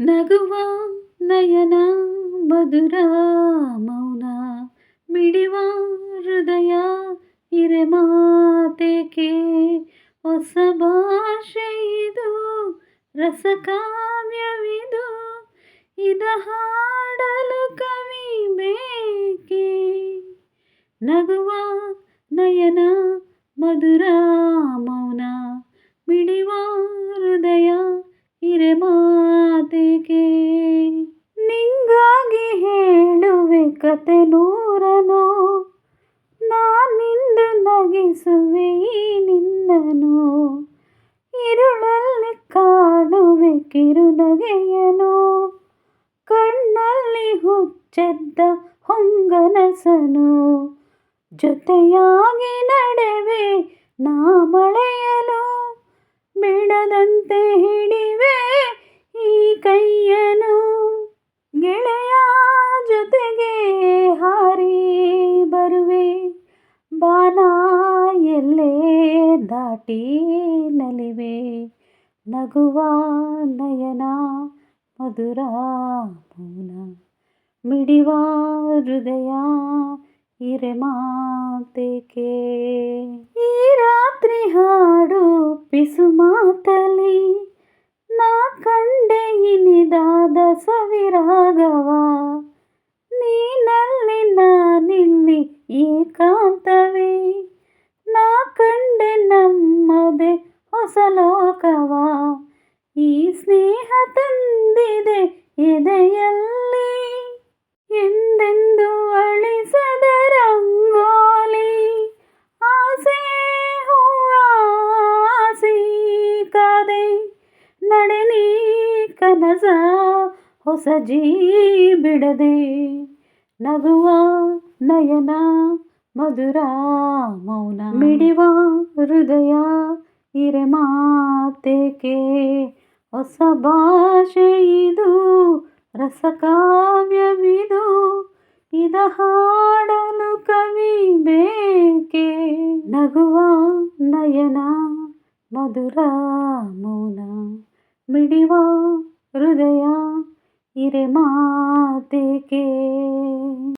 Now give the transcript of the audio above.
ನಗುವ ನಯನ ಮಧುರ ಮೌನ ಮಿಡಿವ ಹೃದಯ ಹಿರೆಮಾತೇಕೆ ಹೊಸ ಭಾಷೆ ಇದು ರಸಕಾವ್ಯವಿದು ಇದ ಹಾಡಲು ಕವಿ ಬೇಕೆ ನಗುವ ನಯನ ಮಧುರ ಮೌನ ಮಿಡಿವ ಹೃದಯ ಹಿರೆಮಾತೇಕೆ ನಿಂಗಾಗಿ ಹೇಳುವೆ ಕತೆ ನೂರನು ನಾನಿಂದು ನಗಿಸುವೆ ಈ ನಿನ್ನನು ഇരുಳಲ್ಲಿ ಕಾಣುವೆ ಕಿರುನಗೆಯನು ಕಣ್ಣಲ್ಲಿ ಹುಚ್ಚೆದ್ದ ಹೊಂಗನಸನು ಜೊತೆಯಾಗಿ ನಡೆವೆ ನಾ ಮಳೆಯಲು ಬಿಡದಂತೆ ಹಿಡಿವೆ ಈ ಕೈಯನು ಗೆಳೆಯ ಜೊತೆಗೆ ಹಾರಿ ಬರುವೆ ಬಾನ ಎಲ್ಲೇ ದಾಟಿ ನಲಿವೆ ನಗುವ ನಯನ ಮಧುರ ಮೌನ ಮಿಡಿವ ಹೃದಯ ಹಿರೆಮಾತೇಕೆ ಈ ರಾತ್ರಿ ಹಾಡು ಪಿಸು ಮಾತಲಿ ನಾ ಕಂಡೆ ಇನಿದಾದ ಸವಿರಾಗವ ನೀನಲ್ಲಿ ನಾನಿಲ್ಲಿ ಏಕಾಂತವೇ ನಾ ಕಂಡೆ ನಮ್ಮದೆ ಹೊಸ ಲೋಕವ ಈ ಸ್ನೇಹ ತಂದಿದೆ ಎದೆಯಲ್ಲಿ ಎಂದೆಂದು ಅಳಿಸದ ರಂಗೋಲಿ ಆಸೆ ಹೂವಾಸಿ ಕಾದೆ ನಡೆ ನೀ ಕನಸ ಹೊಸ ಜೀ ಬಿಡದೆ ನಗುವ ನಯನ ಮಧುರ ಮೌನ ಮಿಡಿವ ಹೃದಯ ಹಿರೆಮಾತೇಕೆ ಹೊಸ ಭಾಷೆ ಇದು ರಸಕಾವ್ಯವಿದು ಇದ ಹಾಡಲು ಕವಿ ಬೇಕೆ ನಗುವ ನಯನ ಮಧುರ ಮೌನ ಮಿಡಿವ ಹೃದಯ ಹಿರೆಮಾತೇಕೆ